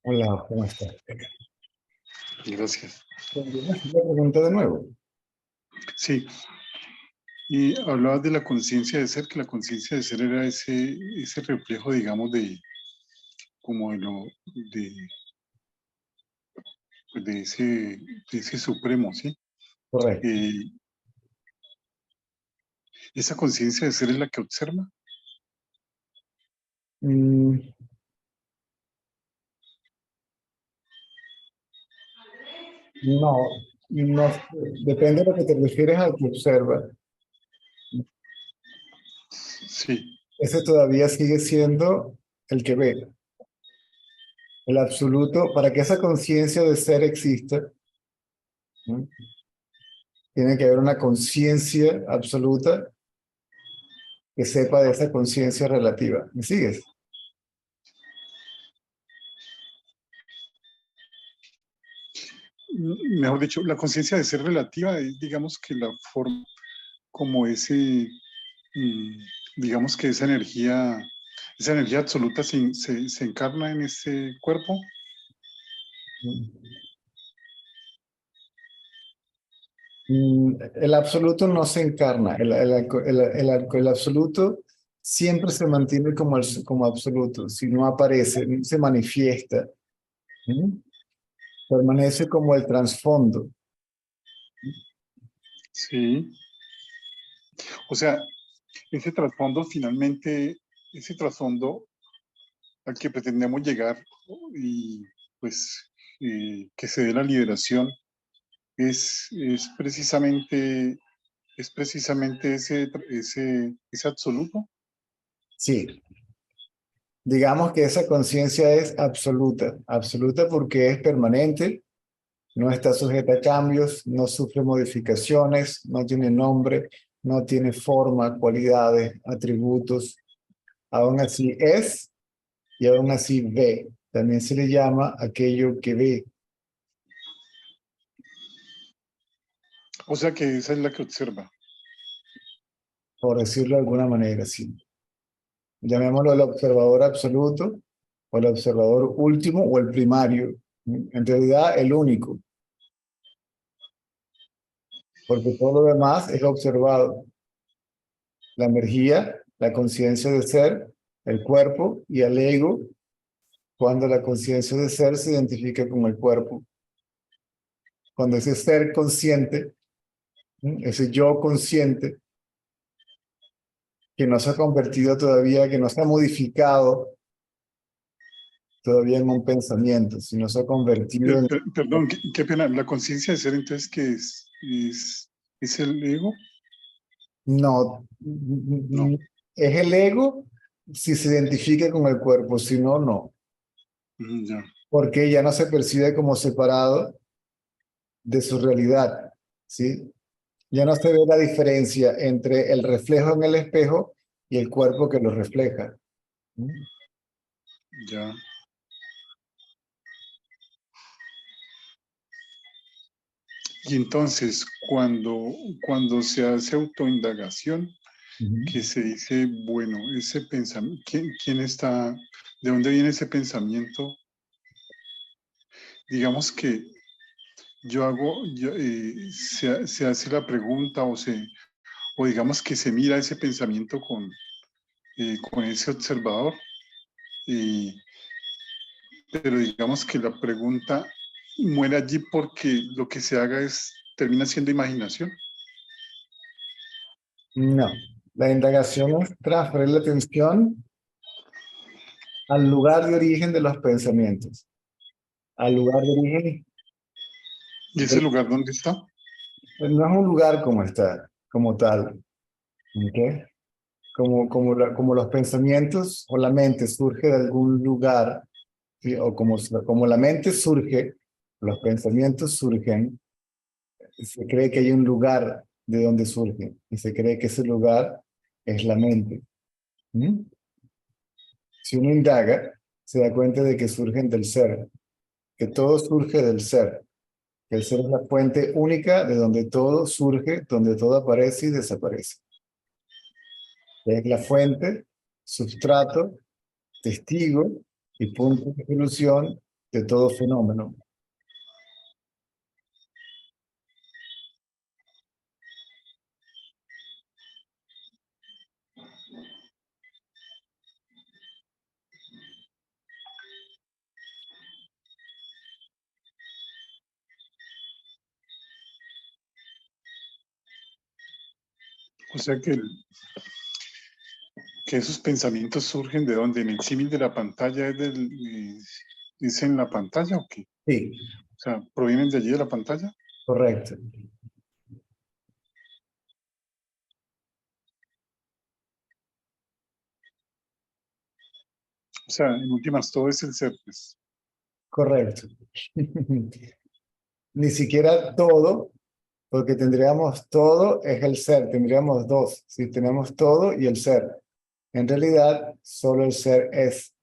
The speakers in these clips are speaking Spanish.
Hola, ¿cómo estás? Gracias. La pregunta de nuevo. Sí, y hablabas de la conciencia de ser, que la conciencia de ser era ese reflejo, digamos, como de, pues, de ese supremo, ¿sí? Correcto. Eh, esa conciencia de ser es la que observa. Mm, no, no, depende de lo que te refieres al que observa. Sí, Ese todavía sigue siendo el que ve. El absoluto, para que esa conciencia de ser exista, ¿no? Tiene que haber una conciencia absoluta que sepa de esa conciencia relativa. ¿Me sigues? mejor dicho, la conciencia de ser relativa es, digamos, que la forma como mm, digamos que esa energía absoluta se encarna en ese cuerpo. El absoluto no se encarna, el absoluto siempre se mantiene como absoluto, si no aparece, no se manifiesta, ¿sí? Permanece como el trasfondo. Sí, o sea, ese trasfondo finalmente, ese trasfondo al que pretendemos llegar y pues que se dé la liberación es, es precisamente, es precisamente ese absoluto. Sí, digamos que esa conciencia es absoluta, absoluta porque es permanente, no está sujeta a cambios, no sufre modificaciones, no tiene nombre, no tiene forma, cualidades, atributos, aún así es y aún así ve. También se le llama aquello que ve, O sea que esa es la que observa. por decirlo de alguna manera, sí. Llamémoslo el observador absoluto, o el observador último, o el primario. En realidad, el único, porque todo lo demás es observado. La energía, la conciencia de ser, el cuerpo y el ego, cuando la conciencia de ser se identifica con el cuerpo. Cuando ese ser consciente, ese yo consciente, que no se ha convertido todavía, que no se ha modificado todavía en un pensamiento, sino se ha convertido en... Perdón, qué pena. La conciencia de ser entonces que es el ego. No, No. es el ego si se identifica con el cuerpo, si no, no, Ya. porque ya no se percibe como separado de su realidad, ¿sí? Ya no se ve la diferencia entre el reflejo en el espejo y el cuerpo que lo refleja. Ya. Y entonces, cuando se hace autoindagación, Ujú. que se dice, bueno, ese pensamiento, ¿quién está, de dónde viene ese pensamiento? Digamos que se hace la pregunta o digamos que se mira ese pensamiento con ese observador, eh, pero digamos que la pregunta muere allí porque lo que se haga termina siendo imaginación. No, la indagación es transferir la atención al lugar de origen de los pensamientos, al lugar de origen, ¿Y ese lugar dónde está? no es un lugar como está, como tal, ¿ok? Como los pensamientos o la mente surge de algún lugar, ¿sí? O como la mente surge, los pensamientos surgen, se cree que hay un lugar de donde surgen y se cree que ese lugar es la mente. ¿Mm? Si uno indaga, se da cuenta de que surgen del ser, que todo surge del ser, que el ser es la fuente única de donde todo surge, donde todo aparece y desaparece. Es la fuente, sustrato, testigo y punto de solución de todo fenómeno. O sea que esos pensamientos surgen de donde, en el símil de la pantalla, ¿es en la pantalla o qué? Sí, O sea, ¿provienen de allí de la pantalla? correcto. O sea, en últimas, todo es el ser, pues. Correcto. Ni siquiera todo, porque tendríamos todo es el ser, tendríamos dos, si tenemos todo y el ser. En realidad, solo el ser es.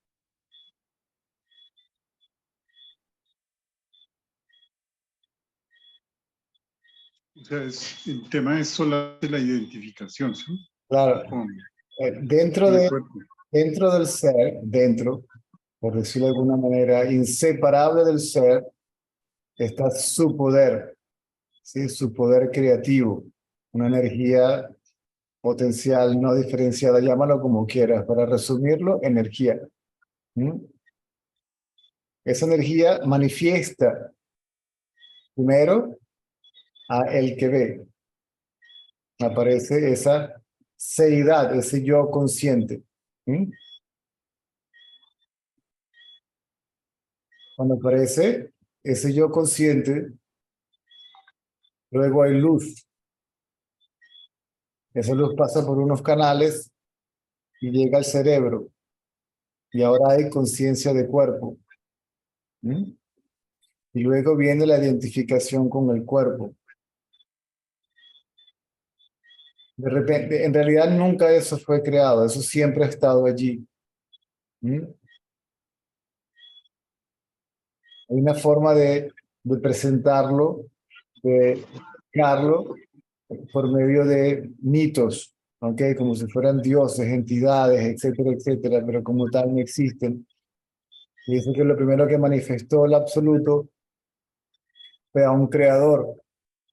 O sea, el tema es solamente la identificación, ¿sí? Claro, Con, dentro con el cuerpo. dentro del ser, dentro, por decirlo de alguna manera, inseparable del ser, está su poder, ¿sí? Su poder creativo, una energía potencial no diferenciada, llámalo como quieras, para resumirlo, energía. ¿Mm? Esa energía manifiesta primero a el que ve, aparece esa seidad, ese yo consciente. ¿Mm? Cuando aparece ese yo consciente, luego hay luz. Esa luz pasa por unos canales y llega al cerebro. Y ahora hay conciencia de cuerpo. ¿Mm? Y luego viene la identificación con el cuerpo. De repente, en realidad nunca eso fue creado, eso siempre ha estado allí. ¿Mm? Hay una forma de presentarlo, de explicarlo por medio de mitos, ¿ok? Como si fueran dioses, entidades, etcétera, etcétera, pero como tal no existen. Y dice que lo primero que manifestó el absoluto fue a un creador,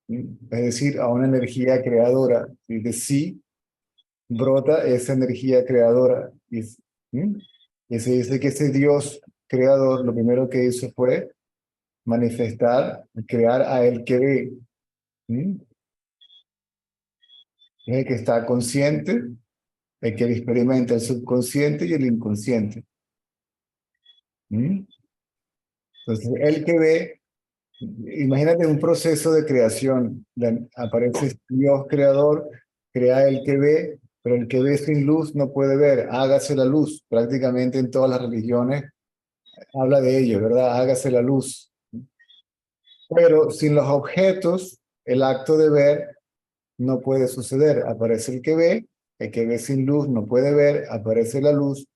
¿sí? Es decir, a una energía creadora. Y de sí brota esa energía creadora. ¿Mm? Y se dice que ese Dios creador lo primero que hizo fue manifestar, crear a el que ve. ¿Mm? Es el que está consciente, el que experimenta el subconsciente y el inconsciente. ¿Mm? Entonces, el que ve, imagínate un proceso de creación. Aparece Dios creador, crea el que ve, pero el que ve sin luz no puede ver. Hágase la luz. Prácticamente en todas las religiones habla de ello, ¿verdad? Hágase la luz. Pero sin los objetos, el acto de ver no puede suceder. Aparece el que ve sin luz no puede ver, aparece la luz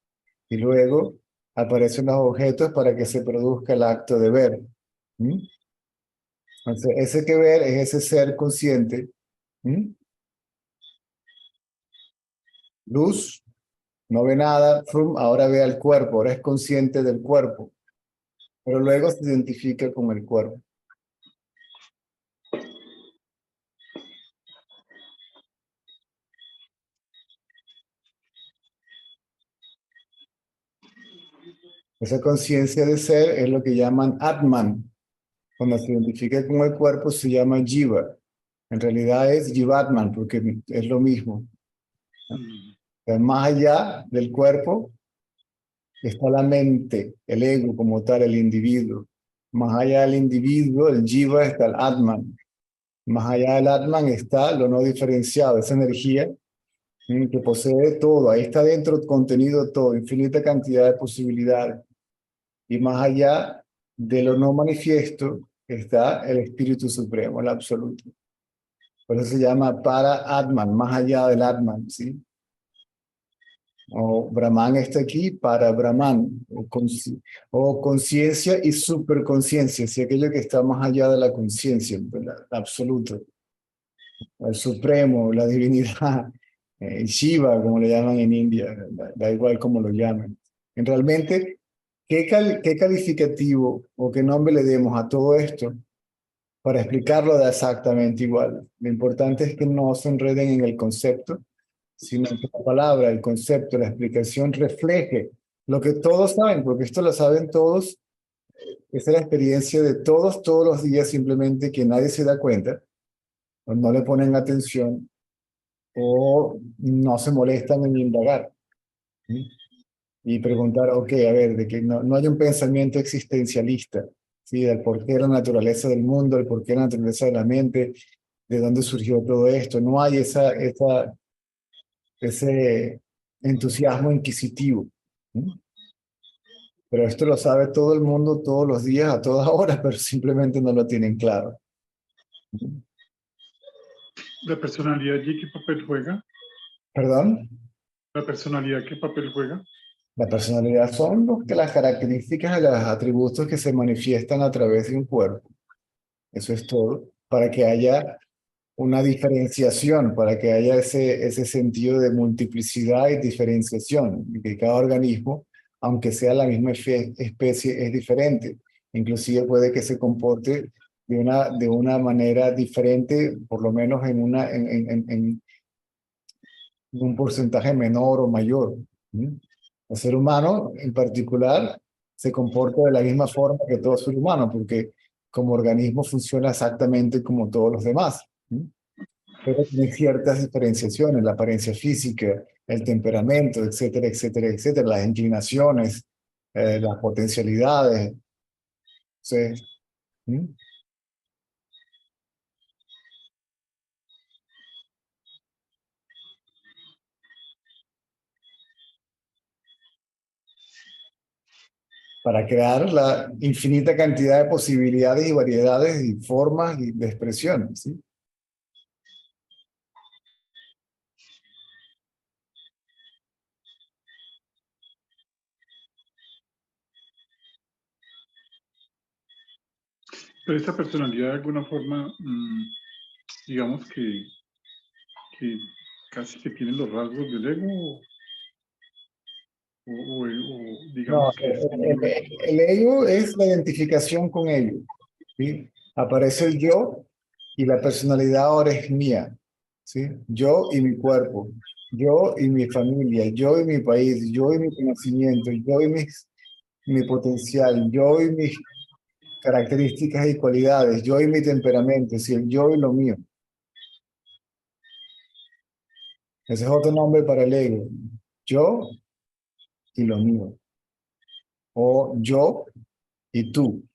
y luego aparecen los objetos para que se produzca el acto de ver. ¿Mm? Entonces, ese que ver es ese ser consciente. ¿Mm? Luz, no ve nada, frum, ahora ve al cuerpo, ahora es consciente del cuerpo, pero luego se identifica con el cuerpo. Esa conciencia de ser es lo que llaman Atman. Cuando se identifica con el cuerpo se llama Jiva. En realidad es Jivatman porque es lo mismo. Mm. Más allá del cuerpo está la mente, el ego como tal, el individuo. Más allá del individuo, el Jiva, está el Atman. Más allá del Atman está lo no diferenciado, esa energía que posee todo. Ahí está dentro contenido todo, infinita cantidad de posibilidades. Y más allá de lo no manifiesto está el Espíritu Supremo, el Absoluto. Por eso se llama para Atman, más allá del Atman, ¿sí? O Brahman está aquí para Brahman, o conciencia y superconciencia, si aquello que está más allá de la conciencia, el absoluto, el supremo, la divinidad, Shiva, como le llaman en India, da igual como lo llamen. Realmente ¿Qué calificativo o qué nombre le demos a todo esto para explicarlo da exactamente igual? Lo importante es que no se enreden en el concepto, sino que la palabra, el concepto, la explicación refleje lo que todos saben, porque esto lo saben todos. Esa es la experiencia de todos, todos los días, simplemente que nadie se da cuenta, o no le ponen atención, o no se molestan en indagar. ¿Sí? Y preguntar, ok, a ver, de que no hay un pensamiento existencialista, ¿sí? Del por qué la naturaleza del mundo, el por qué la naturaleza de la mente, de dónde surgió todo esto. No hay ese entusiasmo inquisitivo. ¿Sí? Pero esto lo sabe todo el mundo todos los días, a todas horas, pero simplemente no lo tienen claro. ¿Sí? ¿La personalidad allí qué papel juega? ¿Perdón? ¿La personalidad qué papel juega? La personalidad son las características, los atributos que se manifiestan a través de un cuerpo. Eso es todo. Para que haya una diferenciación, para que haya ese sentido de multiplicidad y diferenciación, y que cada organismo, aunque sea la misma especie, es diferente. Inclusive puede que se comporte de una manera diferente, por lo menos en un porcentaje menor o mayor. ¿Sí? El ser humano en particular se comporta de la misma forma que todo ser humano, porque como organismo funciona exactamente como todos los demás. ¿Sí? Pero tiene ciertas diferenciaciones, la apariencia física, el temperamento, etcétera, etcétera, etcétera, las inclinaciones, las potencialidades. ¿Sí? ¿Mm? Para crear la infinita cantidad de posibilidades y variedades y formas y de expresión. ¿Sí? Pero esta personalidad de alguna forma, digamos que casi que tiene los rasgos del ego No, digamos que es el ego es la identificación con ello. ¿Sí? Aparece el yo y la personalidad ahora es mía. ¿Sí? Yo y mi cuerpo, yo y mi familia, yo y mi país, yo y mi conocimiento, yo y mi potencial, yo y mis características y cualidades, yo y mi temperamento, es el yo y lo mío. Ese es otro nombre para el ego. Yo y lo mío. O yo y tú.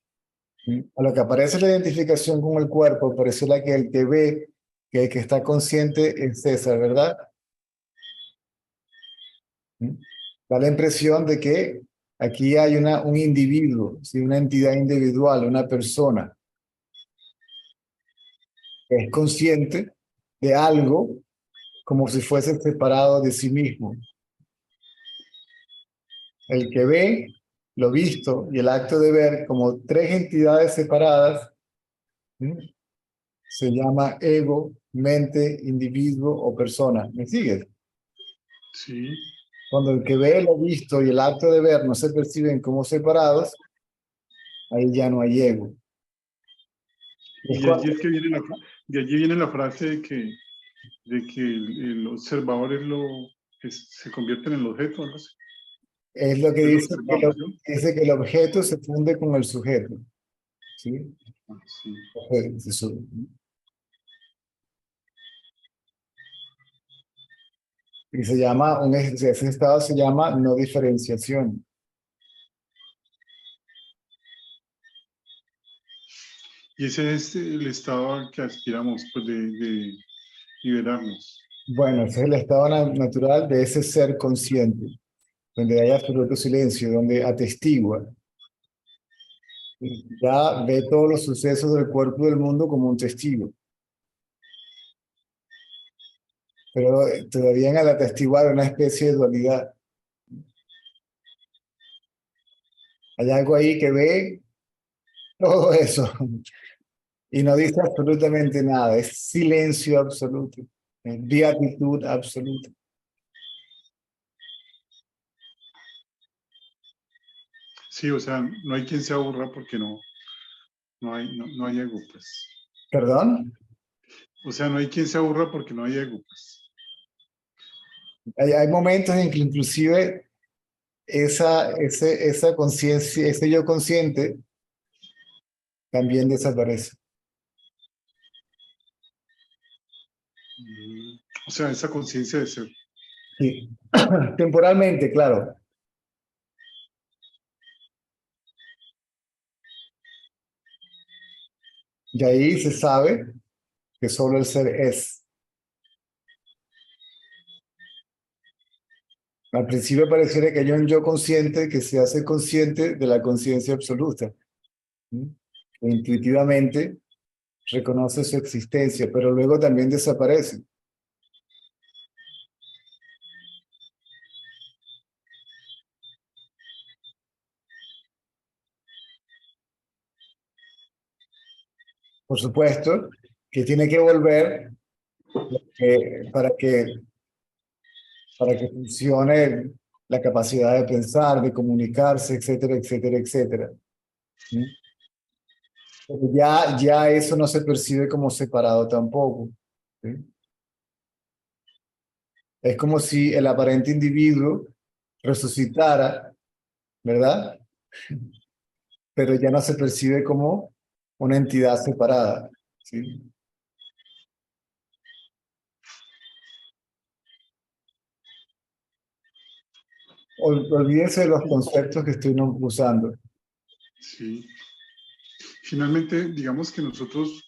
¿Sí? A lo que aparece la identificación con el cuerpo, pareciera que el que ve, que el que está consciente es César, ¿verdad? ¿Sí? Da la impresión de que aquí hay un individuo, ¿sí? Una entidad individual, una persona que es consciente de algo como si fuese separado de sí mismo. El que ve lo visto y el acto de ver como tres entidades separadas, ¿sí? Se llama ego, mente, individuo o persona. ¿Me sigues? sí. Cuando el que ve lo visto y el acto de ver no se perciben como separados, ahí ya no hay ego. Es Y de allí cuando- es que viene de allí viene la frase de que el observador se convierte en el objeto, ¿no? es lo que Es la dice observación. que el objeto se funde con el sujeto. ¿Sí? Ah, sí. Eso. Y se llama, ese estado se llama no diferenciación. Y ese es el estado al que aspiramos, pues de liberarnos. Bueno, ese es el estado natural de ese ser consciente, donde hay absoluto silencio, donde atestigua, ya ve todos los sucesos del cuerpo y del mundo como un testigo. Pero todavía en el atestiguar una especie de dualidad. Hay algo ahí que ve todo eso y no dice absolutamente nada, es silencio absoluto, es beatitud absoluta. Sí, o sea, no hay quien se aburra porque no hay ego, pues. ¿Perdón? O sea, no hay quien se aburra porque no hay ego, pues. Hay momentos en que inclusive esa conciencia, ese yo consciente también desaparece. O sea, esa conciencia de ser. Sí. Temporalmente, claro. Y ahí se sabe que solo el ser es. Al principio pareciera que hay un yo consciente que se hace consciente de la conciencia absoluta. ¿Mm? Que intuitivamente reconoce su existencia, pero luego también desaparece. Por supuesto que tiene que volver para que funcione la capacidad de pensar, de comunicarse, etcétera, etcétera, etcétera. ¿Mm? Pero ya eso no se percibe como separado tampoco. ¿Sí? Es como si el aparente individuo resucitara, ¿verdad? Pero ya no se percibe como una entidad separada. ¿Sí? Olvídense de los conceptos que estoy usando. Sí. Finalmente, digamos que nosotros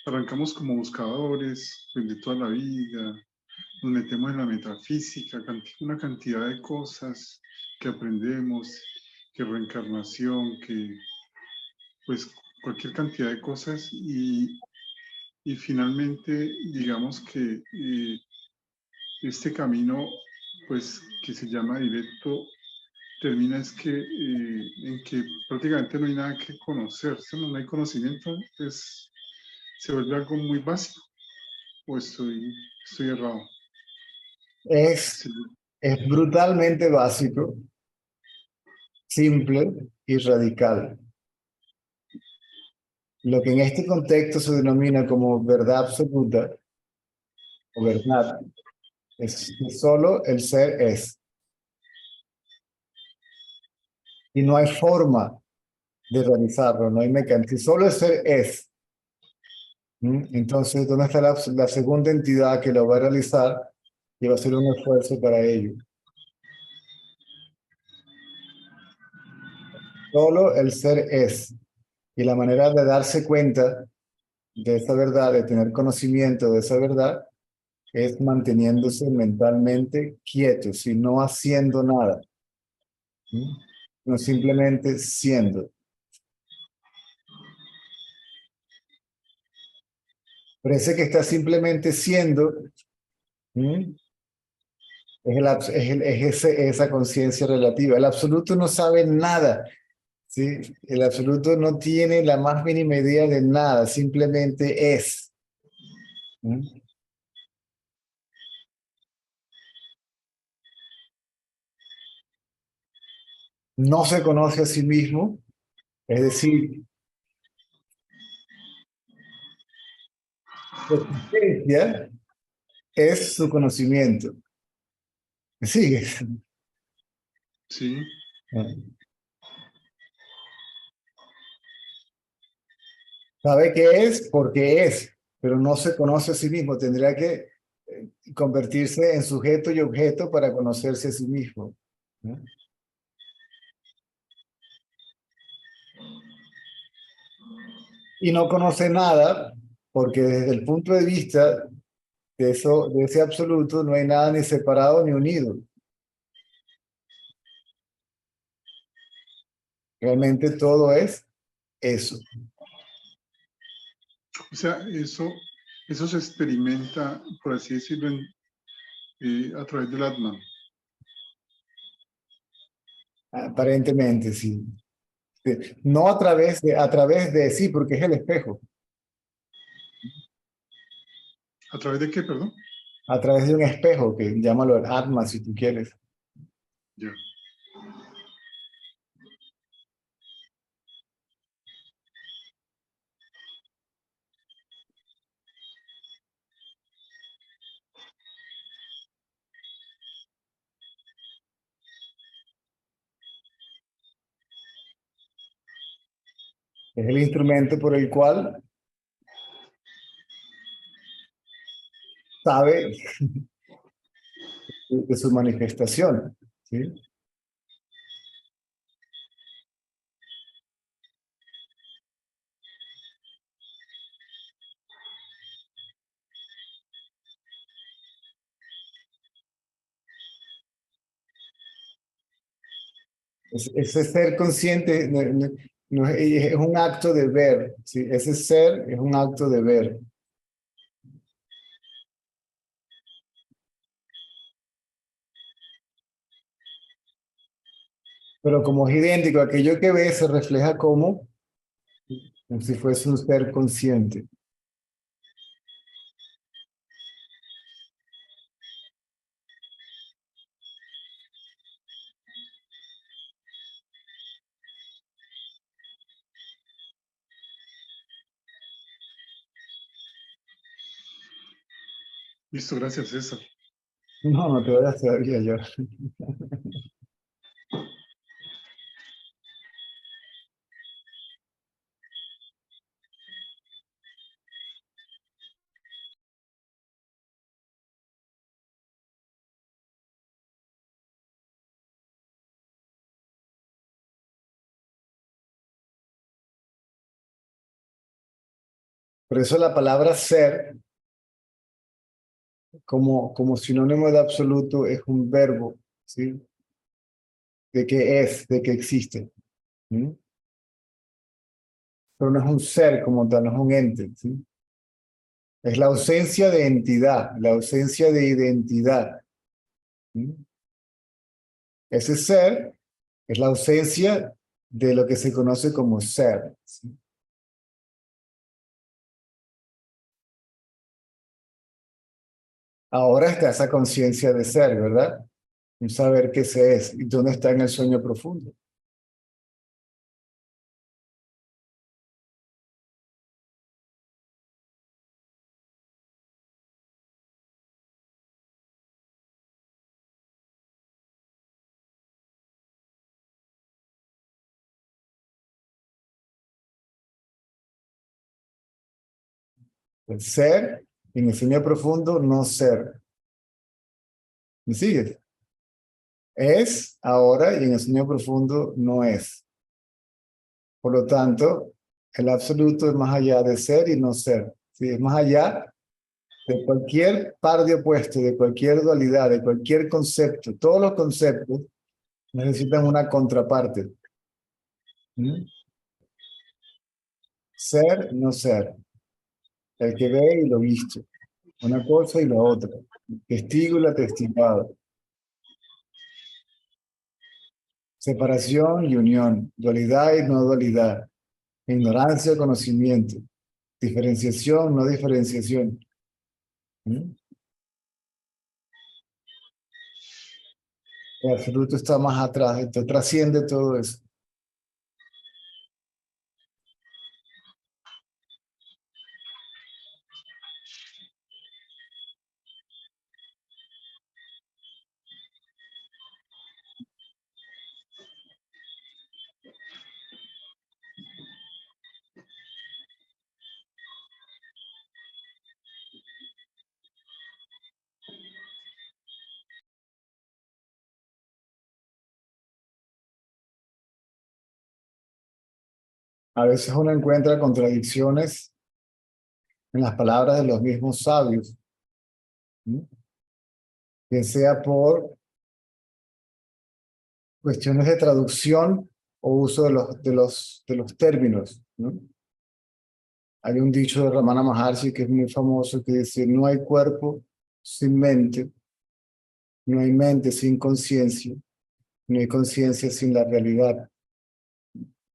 arrancamos como buscadores pues, de toda la vida, nos metemos en la metafísica, una cantidad de cosas que aprendemos, que reencarnación, que pues cualquier cantidad de cosas y finalmente digamos que este camino pues que se llama directo termina es que en que prácticamente no hay nada que conocerse, no hay conocimiento, pues se vuelve algo muy básico o estoy errado. Es, Sí, es brutalmente básico, simple y radical. Lo que en este contexto se denomina como verdad absoluta o verdad es que solo el ser es. Y no hay forma de realizarlo, no hay mecanismo. Si solo el ser es, entonces, ¿dónde está la segunda entidad que lo va a realizar y va a hacer un esfuerzo para ello? Solo el ser es. Y la manera de darse cuenta de esa verdad, de tener conocimiento de esa verdad, es manteniéndose mentalmente quieto, y no haciendo nada, ¿sí? No simplemente siendo. Parece que está simplemente siendo, ¿sí? Esa conciencia relativa. El absoluto no sabe nada, ¿sí? El absoluto no tiene la más mínima idea de nada, simplemente es. ¿Sí? No se conoce a sí mismo, es decir, su existencia es su conocimiento. ¿Me sigues? sí, Sabe qué es porque es, pero no se conoce a sí mismo. Tendría que convertirse en sujeto y objeto para conocerse a sí mismo, ¿no? Y no conoce nada porque desde el punto de vista de ese absoluto no hay nada ni separado ni unido. Realmente todo es eso. o sea, eso se experimenta, por así decirlo, a través del Atman. Aparentemente, sí. Sí. No a través de sí, porque es el espejo. ¿A través de qué, perdón? A través de un espejo, que llámalo el Atma si tú quieres. Ya. Es el instrumento por el cual sabe de su manifestación, ¿sí? Ese ser consciente no es un acto de ver, ¿sí? Ese ser es un acto de ver. Pero como es idéntico, aquello que ve se refleja como si fuese un ser consciente. Listo, gracias, César. No, no te vayas todavía yo. Por eso la palabra ser, como sinónimo de absoluto, es un verbo, ¿sí? De que es, de que existe. ¿Sí? Pero no es un ser como tal, no es un ente, ¿sí? Es la ausencia de entidad, la ausencia de identidad. ¿Sí? Ese ser es la ausencia de lo que se conoce como ser. ¿Sí? Ahora está esa conciencia de ser, ¿verdad? Un saber qué se es y dónde está en el sueño profundo. El ser en el sueño profundo, no ser. ¿Me sigues? Es ahora y en el sueño profundo no es. Por lo tanto, el absoluto es más allá de ser y no ser. ¿Sí? Es más allá de cualquier par de opuestos, de cualquier dualidad, de cualquier concepto. Todos los conceptos necesitan una contraparte. ¿Mm? Ser, no ser. El que ve y lo visto. Una cosa y la otra. Testigo y la testiguado. Separación y unión. Dualidad y no dualidad. Ignorancia, conocimiento. Diferenciación, no diferenciación. ¿Mm? El absoluto está más atrás, esto trasciende todo eso. A veces uno encuentra contradicciones en las palabras de los mismos sabios, ¿no? Bien sea por cuestiones de traducción o uso de los términos, ¿no? Hay un dicho de Ramana Maharshi que es muy famoso que dice, no hay cuerpo sin mente, no hay mente sin conciencia, no hay conciencia sin la realidad.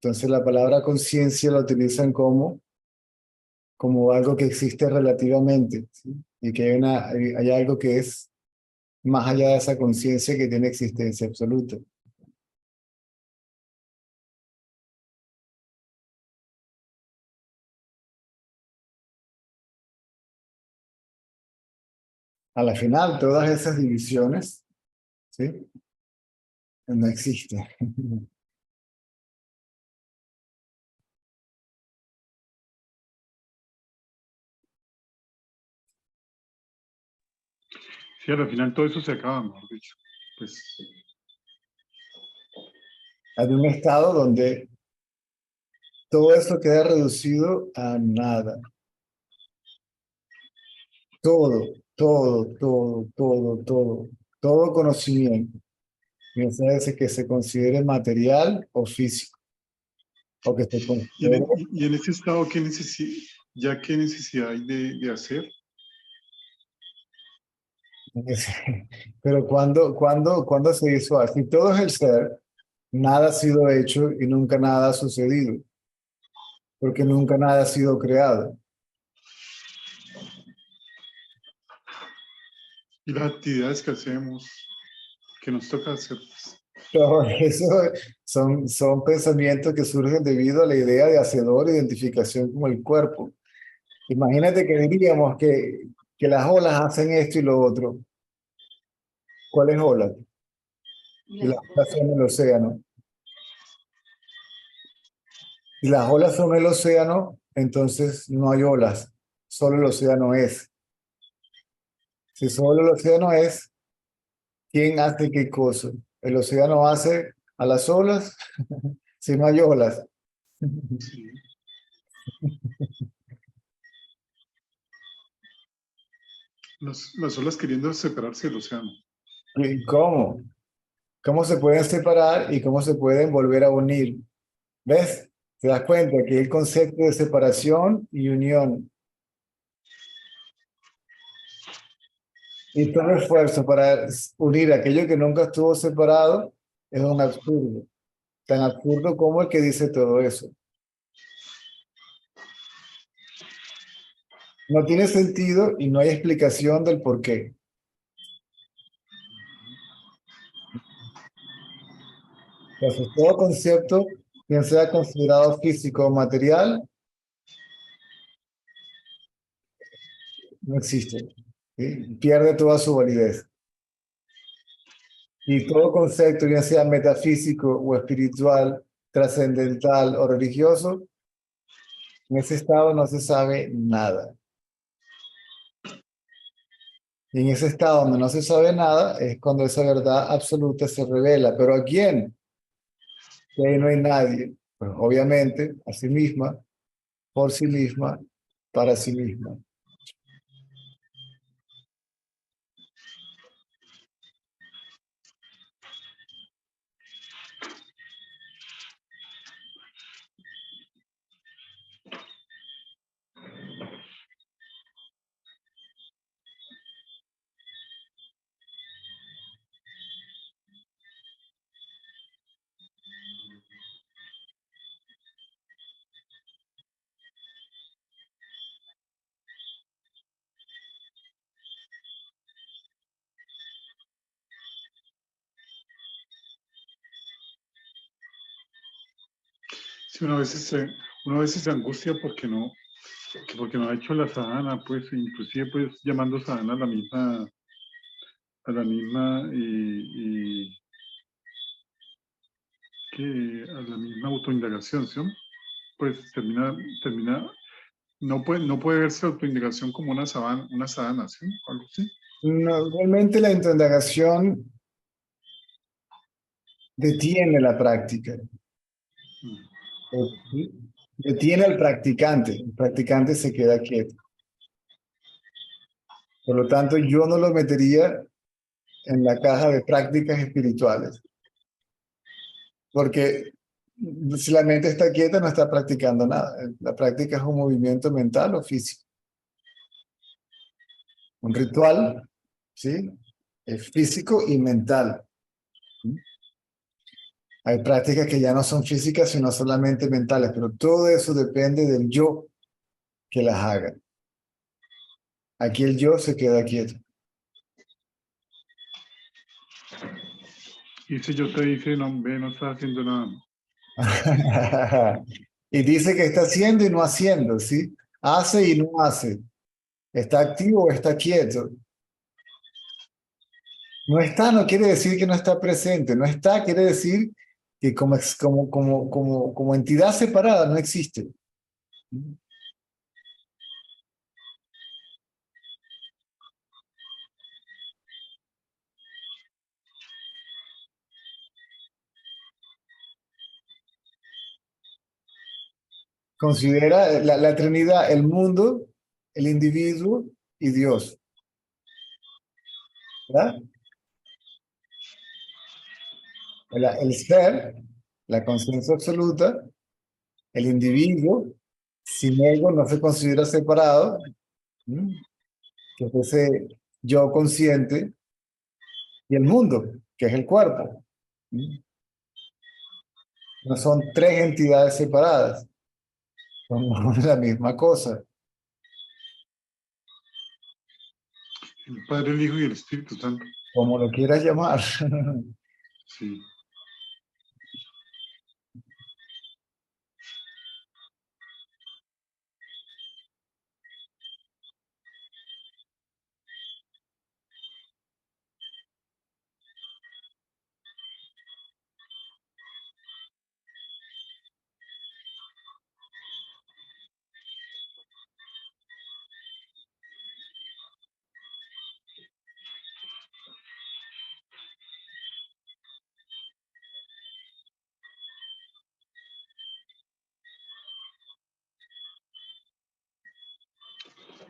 Entonces la palabra conciencia la utilizan como algo que existe relativamente, ¿sí? Y que hay algo que es más allá de esa conciencia que tiene existencia absoluta. A la final, todas esas divisiones, ¿sí? No existen. Sí, al final todo eso se acaba, mejor dicho. Pues, Hay un estado donde todo eso queda reducido a nada. Todo conocimiento, bien sea ese que se considere material o físico, o que se considere. y en ese estado, ya qué necesidad hay de hacer? Pero cuando se hizo así, todo es el ser, nada ha sido hecho y nunca nada ha sucedido, porque nunca nada ha sido creado. Y las actividades que hacemos, que nos toca hacer, pues, Todo eso son pensamientos que surgen debido a la idea de hacedor, identificación con el cuerpo. Imagínate que diríamos que las olas hacen esto y lo otro. ¿Cuáles olas? Y las olas son el océano. Si las olas son el océano, entonces no hay olas, solo el océano es. Si solo el océano es, ¿quién hace qué cosa? El océano hace a las olas, si no hay olas. sí. Las olas queriendo separarse del océano. ¿Y cómo? ¿Cómo se pueden separar y cómo se pueden volver a unir? ¿Ves? ¿Te das cuenta que el concepto de separación y unión y todo esfuerzo para unir aquello que nunca estuvo separado es un absurdo? Tan absurdo como el que dice todo eso. No tiene sentido y no hay explicación del por qué. Entonces, todo concepto, bien sea considerado físico o material, no existe. ¿Sí? Pierde toda su validez. Y todo concepto, bien sea metafísico o espiritual, trascendental o religioso, en ese estado no se sabe nada. Y en ese estado donde no se sabe nada es cuando esa verdad absoluta se revela. ¿Pero a quién? Que ahí no hay nadie. Pues obviamente, a sí misma, por sí misma, para sí misma. Sí, uno a veces se angustia porque no ha hecho la sadhana, pues, inclusive pues llamando sadhana a la misma a la misma autoindagación, ¿sí? Pues no puede verse autoindagación como una sadhana, ¿sí? Algo así. No, realmente la indagación detiene la práctica. ¿Sí? Detiene al practicante. El practicante se queda quieto. Por lo tanto, yo no lo metería en la caja de prácticas espirituales. Porque si la mente está quieta, no está practicando nada. La práctica es un movimiento mental o físico. Un ritual, ¿sí? Es físico y mental. Hay prácticas que ya no son físicas, sino solamente mentales, pero todo eso depende del yo que las haga. Aquí el yo se queda quieto. Y si yo te dice, no, ve, no estás haciendo nada. Y dice que está haciendo y no haciendo, ¿sí? Hace y no hace. Está activo o está quieto. No está no quiere decir que no está presente. No está quiere decir que como entidad separada no existe. considera la Trinidad, el mundo, el individuo y Dios, ¿verdad? El ser, la conciencia absoluta, el individuo, sin ego, no se considera separado, ¿m? Que es ese yo consciente, y el mundo, que es el cuerpo. ¿M? No son tres entidades separadas, son la misma cosa, El Padre, el Hijo y el Espíritu Santo. como lo quieras llamar. Sí.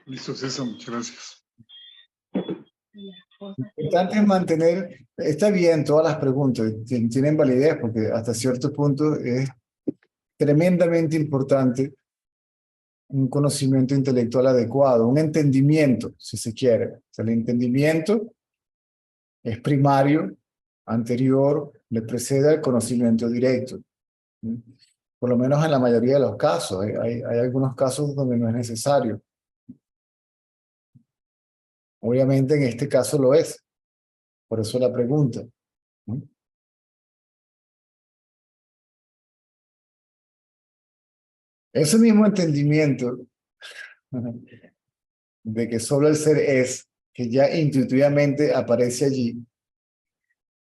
Listo, César, muchas gracias. Lo importante es mantener, está bien todas las preguntas, tienen validez porque hasta cierto punto es tremendamente importante un conocimiento intelectual adecuado, un entendimiento, si se quiere. O sea, el entendimiento es primario, anterior, le precede al conocimiento directo. ¿Sí? Por lo menos en la mayoría de los casos. Hay algunos casos donde no es necesario. Obviamente en este caso lo es. Por eso la pregunta. ¿Sí? Ese mismo entendimiento de que solo el ser es, que ya intuitivamente aparece allí,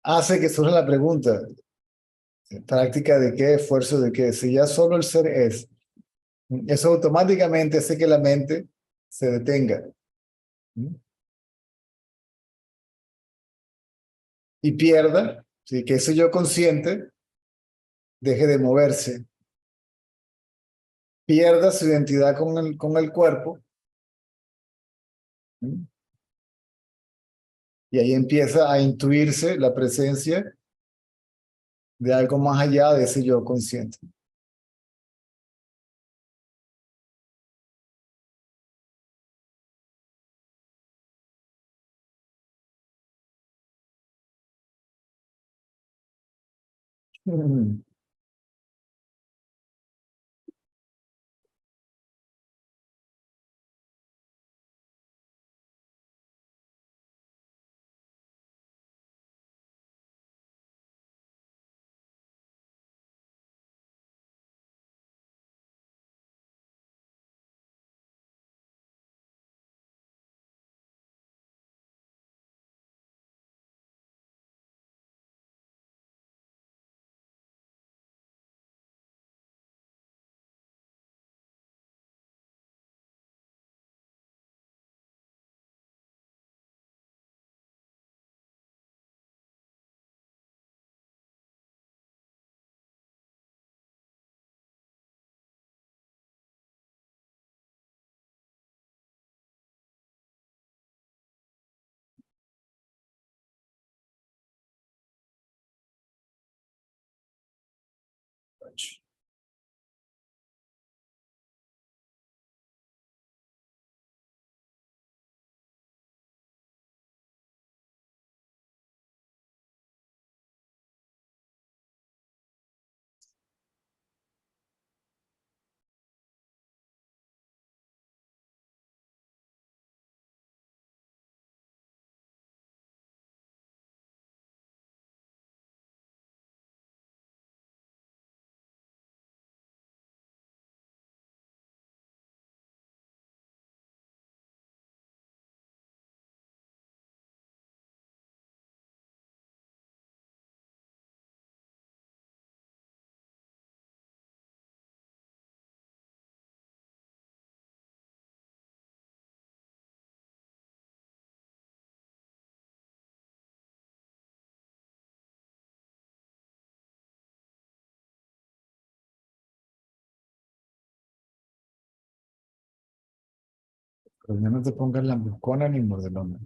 hace que surja la pregunta, práctica de qué, esfuerzo de qué, si ya solo el ser es, eso automáticamente hace que la mente se detenga, ¿sí? Y pierda, ¿sí? Que ese yo consciente deje de moverse, pierda su identidad con el cuerpo, ¿sí? Y ahí empieza a intuirse la presencia de algo más allá de ese yo consciente. Pues ya no te pongas lambucona ni mordelona.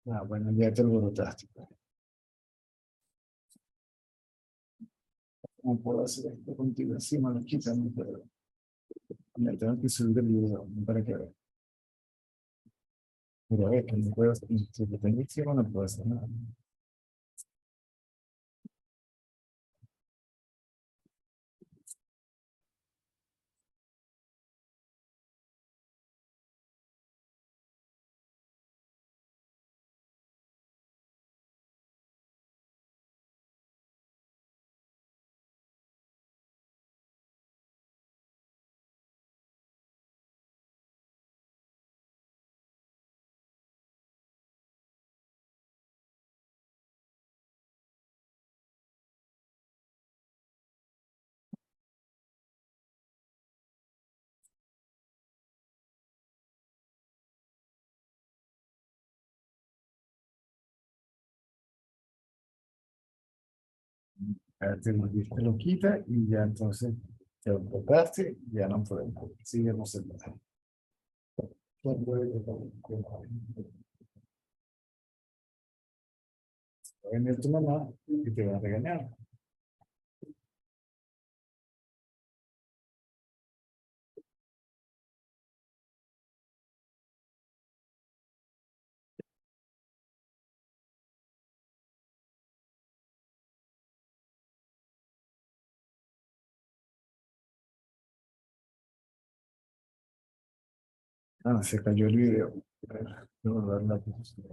Ah, bueno, ya te alborotaste. ¿Cómo puedo hacer esto contigo? Así me lo quitan, pero me tengo que subir el video para que veas. Mira, ve que no puedo, si lo tengo encima no puedo hacer nada. A ver, te volviste loquita y ya entonces te alborotaste y ya no podemos. Sigamos el plan. Va a venir tu mamá y te va a regañar. Ah, se cayó el video. A ver, debo dar la posición.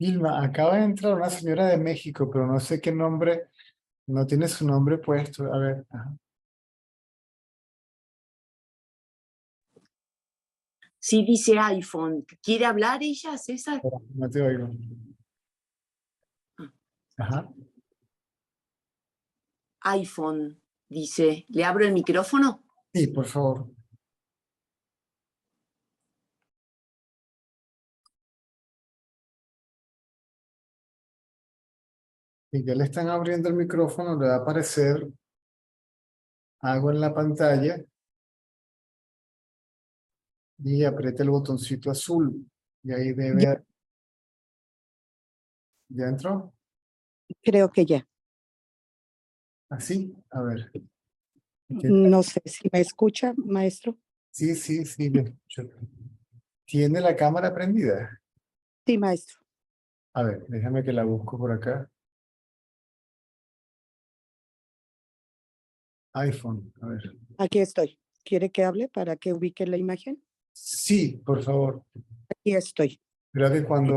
Vilma, acaba de entrar una señora de México, pero no sé qué nombre, no tiene su nombre puesto. A ver, ajá, Sí, dice iPhone. ¿Quiere hablar ella, César? espera, no te oigo. Ajá. iPhone, dice. ¿Le abro el micrófono? Sí, por favor. Y ya le están abriendo el micrófono, le va a aparecer algo en la pantalla y apriete el botoncito azul. Y ahí Ya, debe, ¿ya entró? creo que ya. Así, a ver. No sé si me escucha, maestro. Sí, sí, sí, le escucho. ¿Tiene la cámara prendida? Sí, maestro. A ver, déjame que la busco por acá. iPhone, a ver. Aquí estoy. ¿Quiere que hable para que ubique la imagen? Sí, por favor. Aquí estoy. Creo que cuando...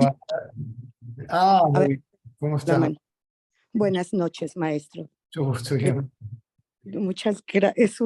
Ah, A ver, muy bien. ¿Cómo la estás? mano. Buenas noches, maestro. Mucho gusto, Eh, bien. Muchas gracias.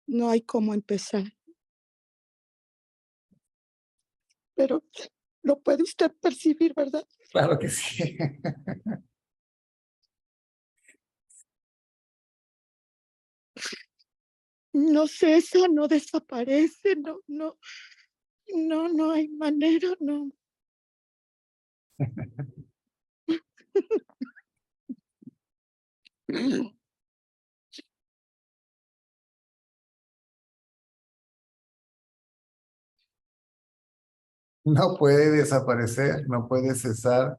No hay cómo empezar. Pero lo puede usted percibir, ¿verdad? Claro que sí. No cesa, no desaparece, no hay manera, no. No puede desaparecer, no puede cesar,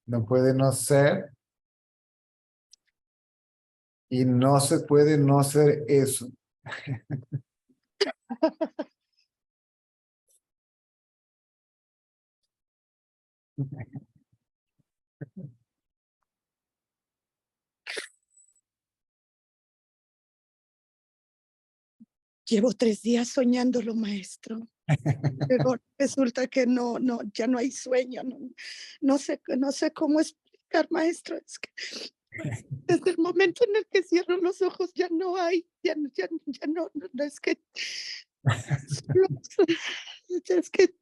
no puede no ser y no se puede no ser eso. Llevo 3 días soñándolo, maestro. Pero resulta que ya no hay sueño, no sé cómo explicar, maestro, es que desde el momento en el que cierro los ojos ya no hay, no es que, es que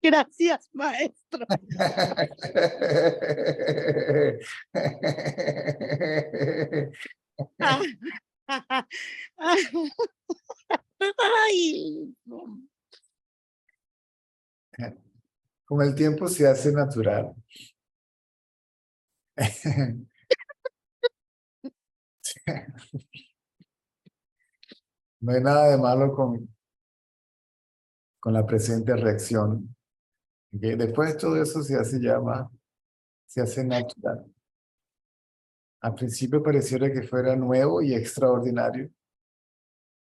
Gracias, maestro. Ay, no. Con el tiempo se hace natural. No hay nada de malo con la presente reacción. ¿Ok? Después de todo eso se hace natural. Al principio pareciera que fuera nuevo y extraordinario,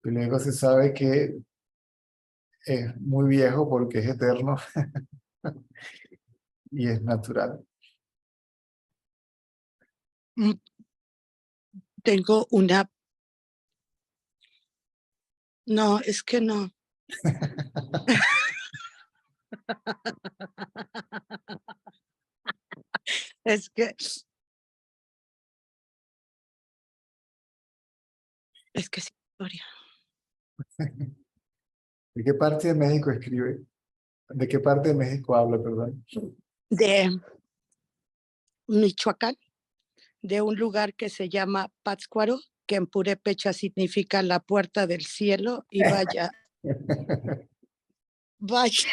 y luego se sabe que es muy viejo porque es eterno y es natural. Tengo una. No, es que no. Es que es historia. ¿De qué parte de México escribe? ¿De qué parte de México habla, perdón? De Michoacán, de un lugar que se llama Pátzcuaro, que en purépecha significa la puerta del cielo, y vaya, vaya.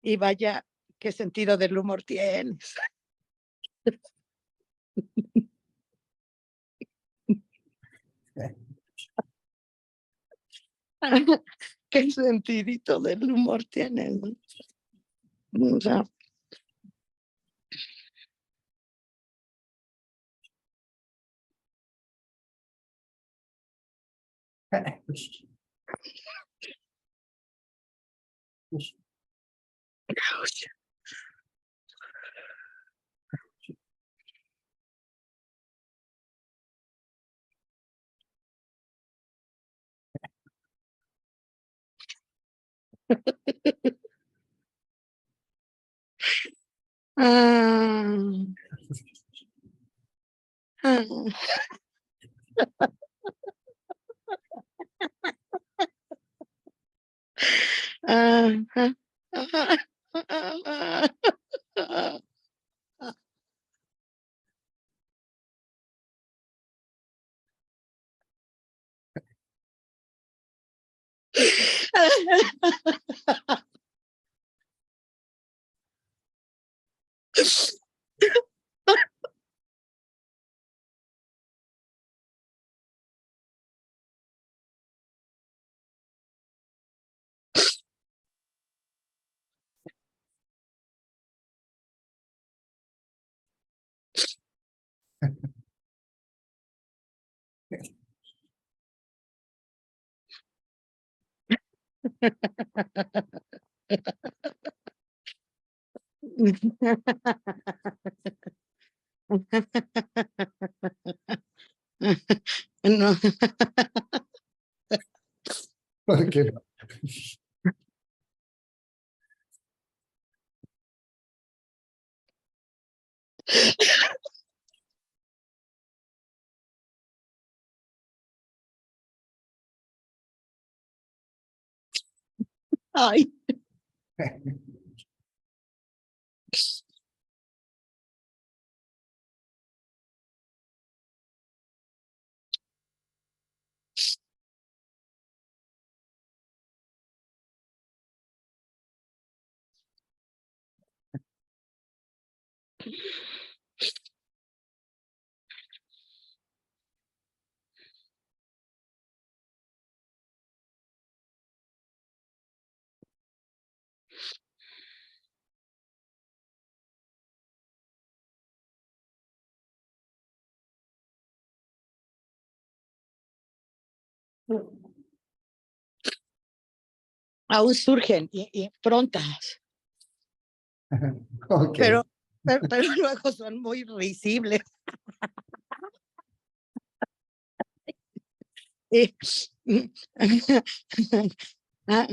Y vaya, qué sentido del humor tienes. Qué sentidito del humor tienes. O sea, ah, ah, ah, ah, ah, ah, ah. No. Porque no. Ay, aún surgen y prontas, Ok. pero luego son muy risibles. Y, ah,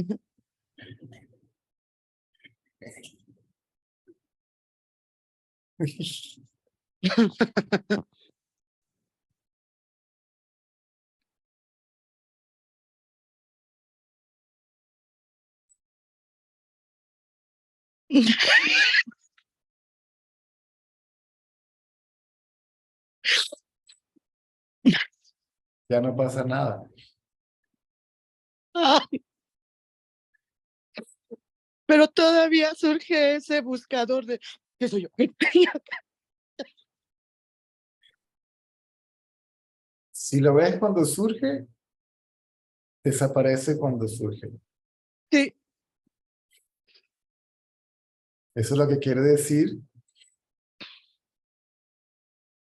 Ya no pasa nada. ay, pero todavía surge ese buscador de ¿qué soy yo? Si lo ves cuando surge, desaparece cuando surge. Sí, Eso es lo que quiere decir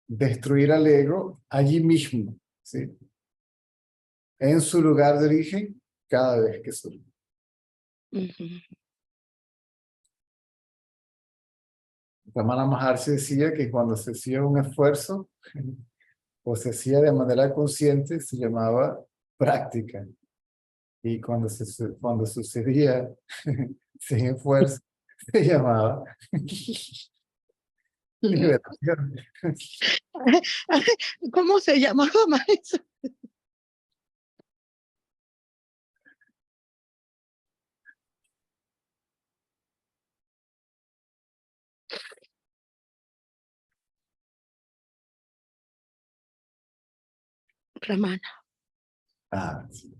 destruir al ego allí mismo, ¿sí? En su lugar de origen, cada vez que surge. ujú. Ramana Maharshi decía que cuando se hacía un esfuerzo o se hacía de manera consciente, se llamaba práctica. Y cuando sucedía sin esfuerzo, se llamaba liberación. ¿Cómo se llamaba, maestro? Ramana. Ah, sí.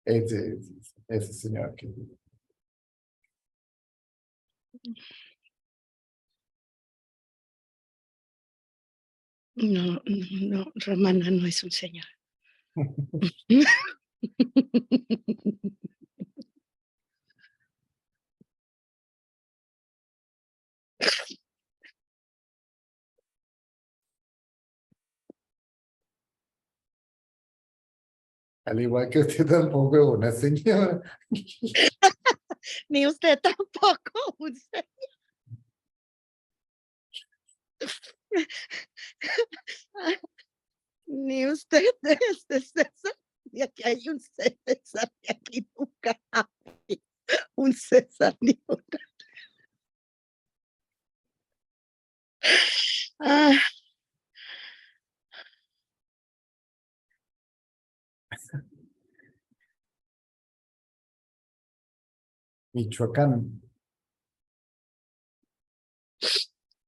Ese señor que... No, no, Ramana no es un señor. Al igual que usted tampoco es una señora. Ni usted tampoco, un señor. Ni usted es de César, ni aquí hay un César, ni aquí nunca hay un César, ni una. Ah, Michoacán.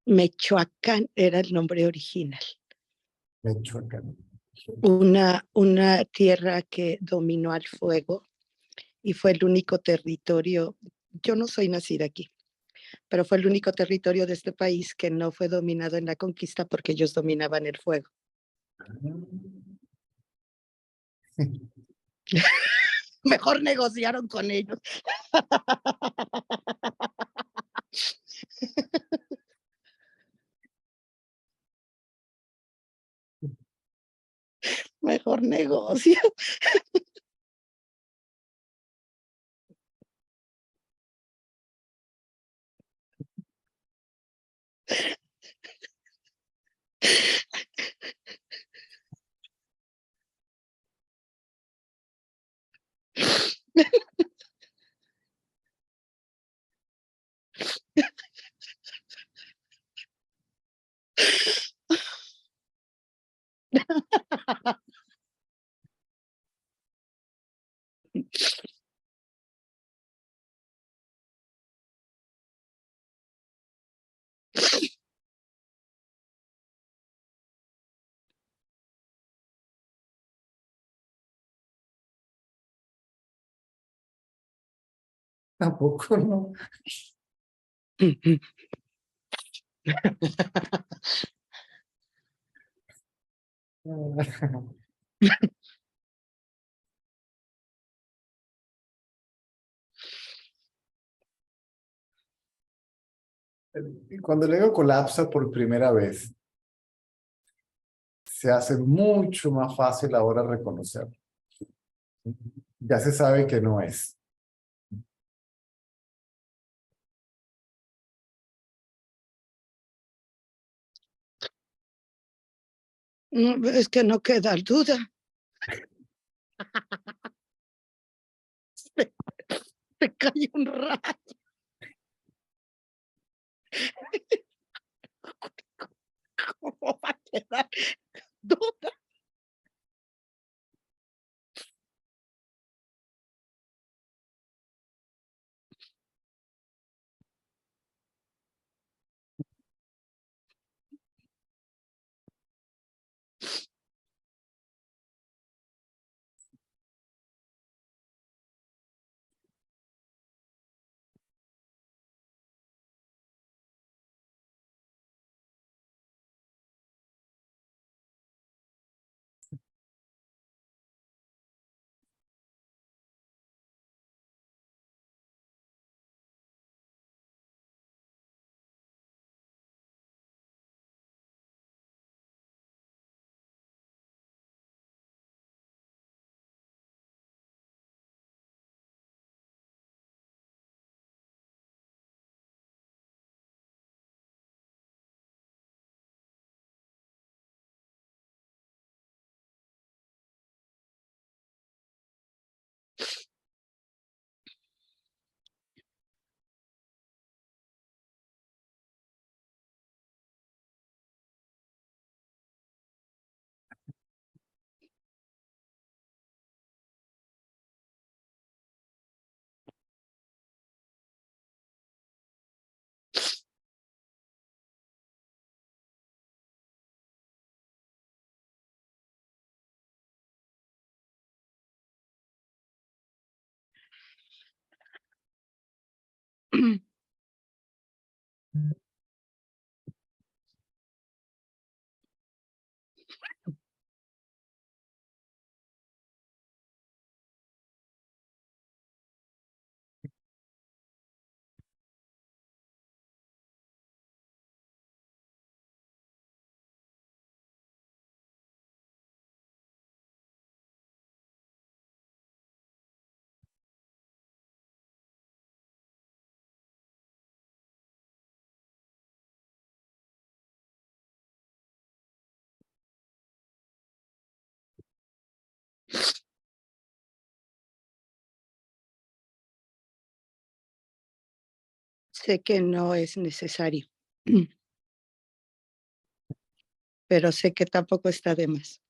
Mechoacán era el nombre original. Michoacán. Una tierra que dominó al fuego y fue el único territorio, yo no soy nacida aquí, pero fue el único territorio de este país que no fue dominado en la conquista porque ellos dominaban el fuego. Mejor negociaron con ellos. Mejor negocio. Tampoco, no. Y cuando el ego colapsa por primera vez, se hace mucho más fácil ahora reconocerlo. Ya se sabe que no es. No, es que no queda duda. Se, se cayó un rayo. ¿Cómo va a quedar duda? sé que no es necesario, pero sé que tampoco está de más.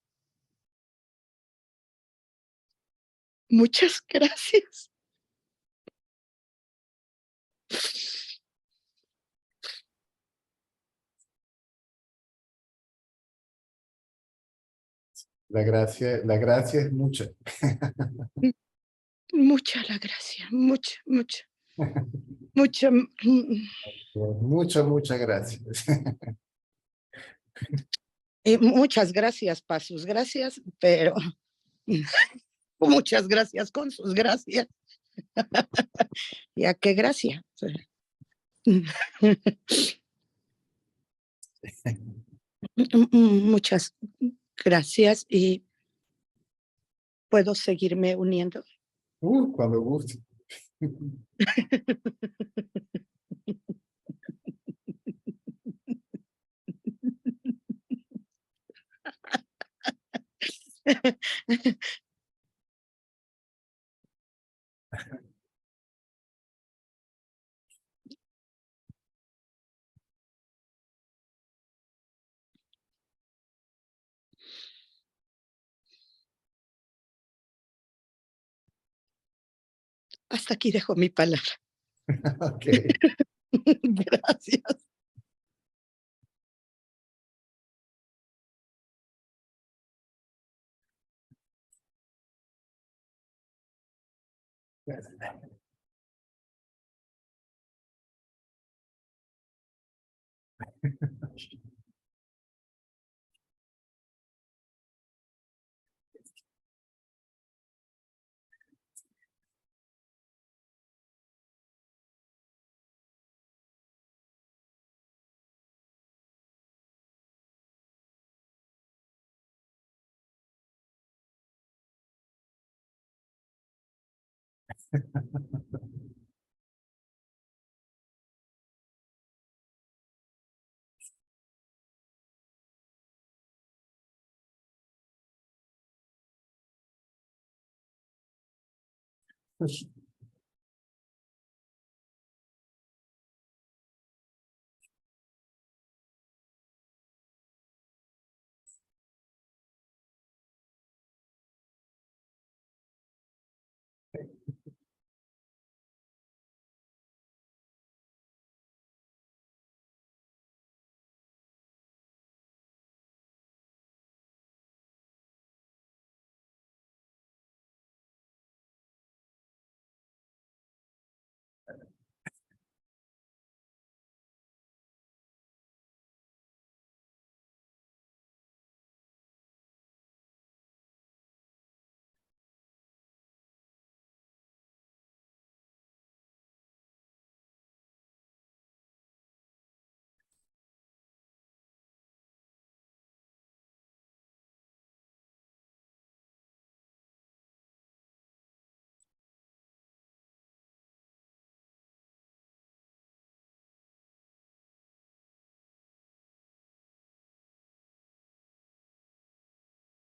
Muchas gracias. La gracia es mucha. Mucha la gracia, mucha, mucha, mucha. Muchas gracias. Muchas gracias para sus gracias, pero muchas gracias con sus gracias. Ya qué gracia. Muchas gracias y puedo seguirme uniendo. Cuando guste. Hasta aquí dejo mi palabra. Ok. Gracias.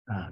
Ah,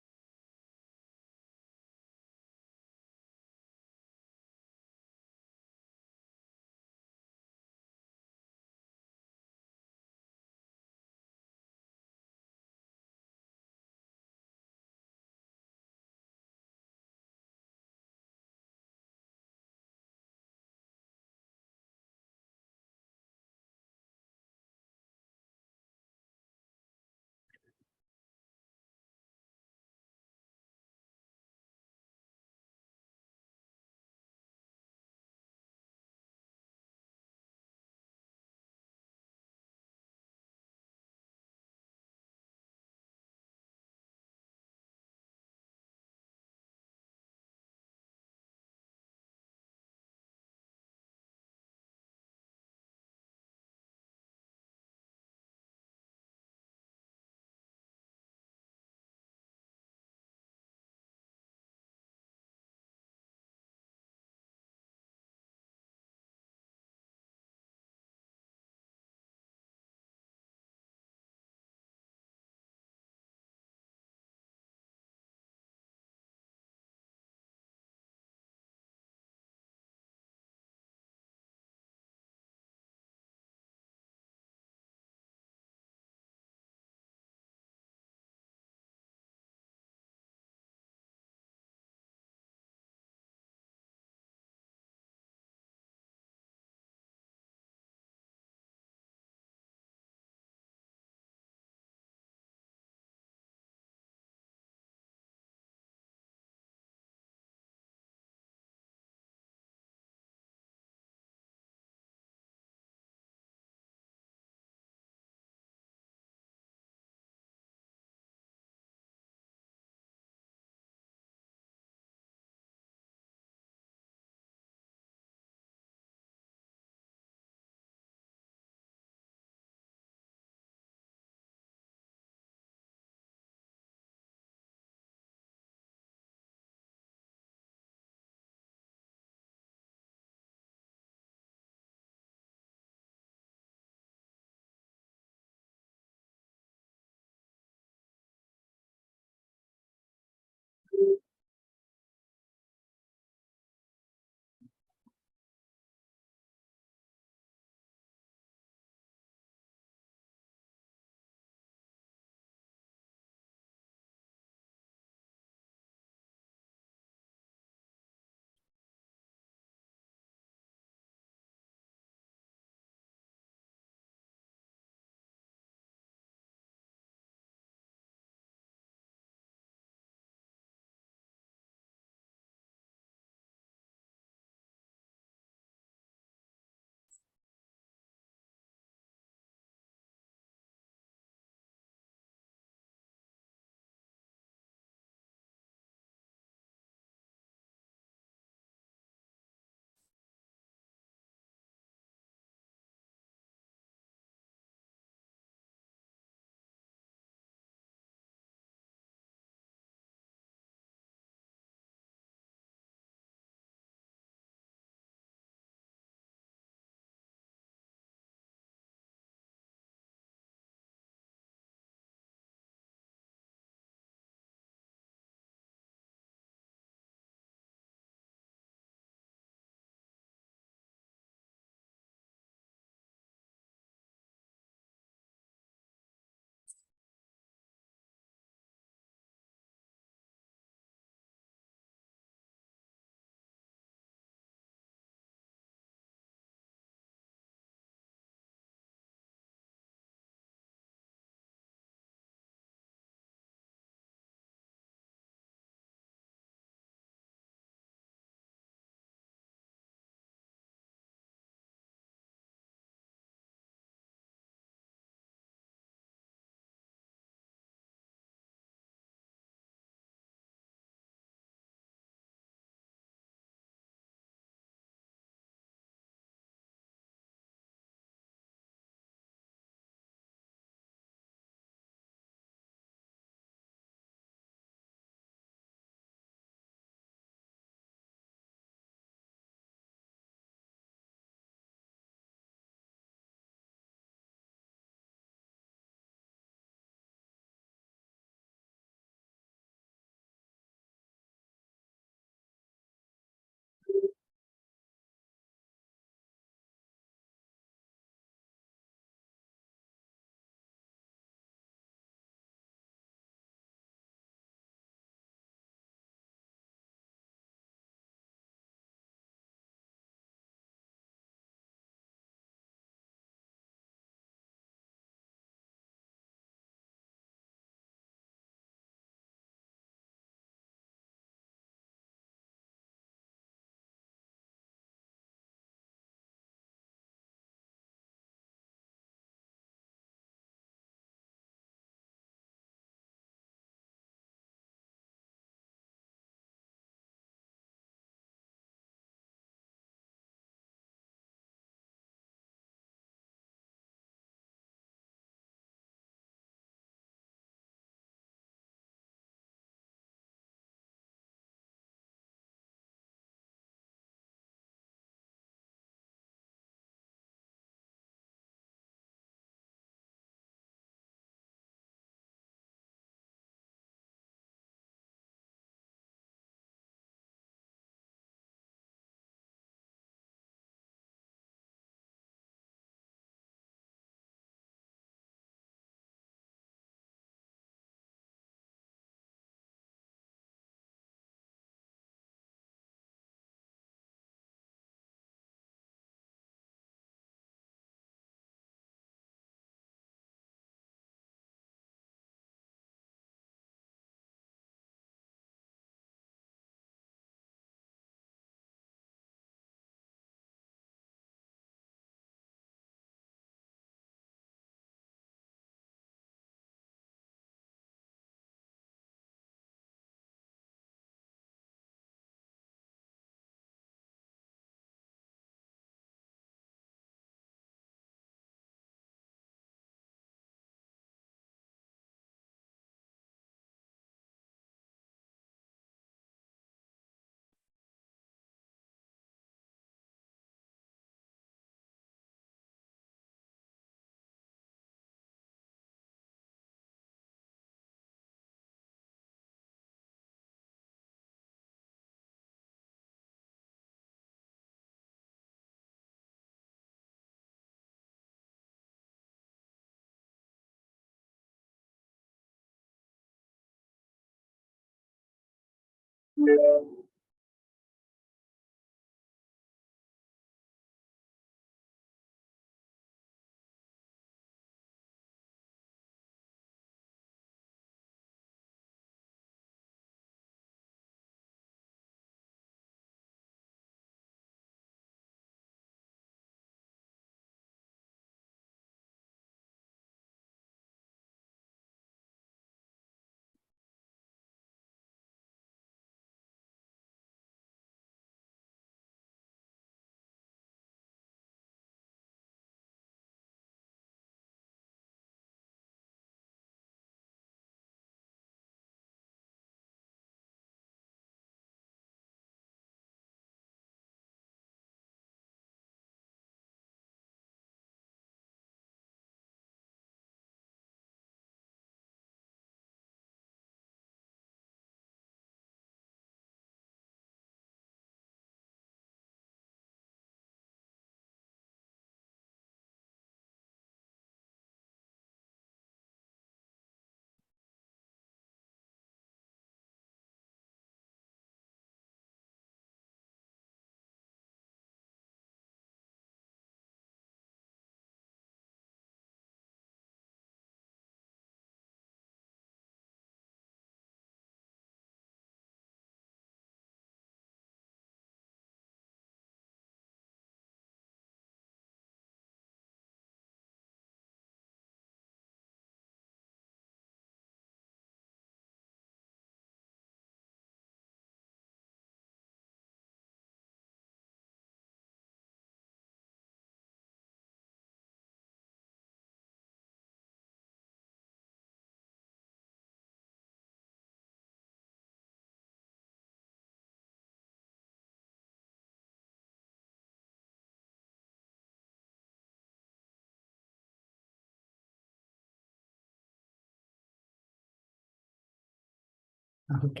Ok.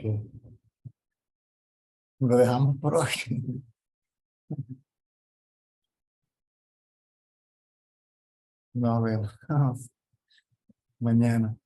Lo dejamos por hoy. Nos vemos mañana.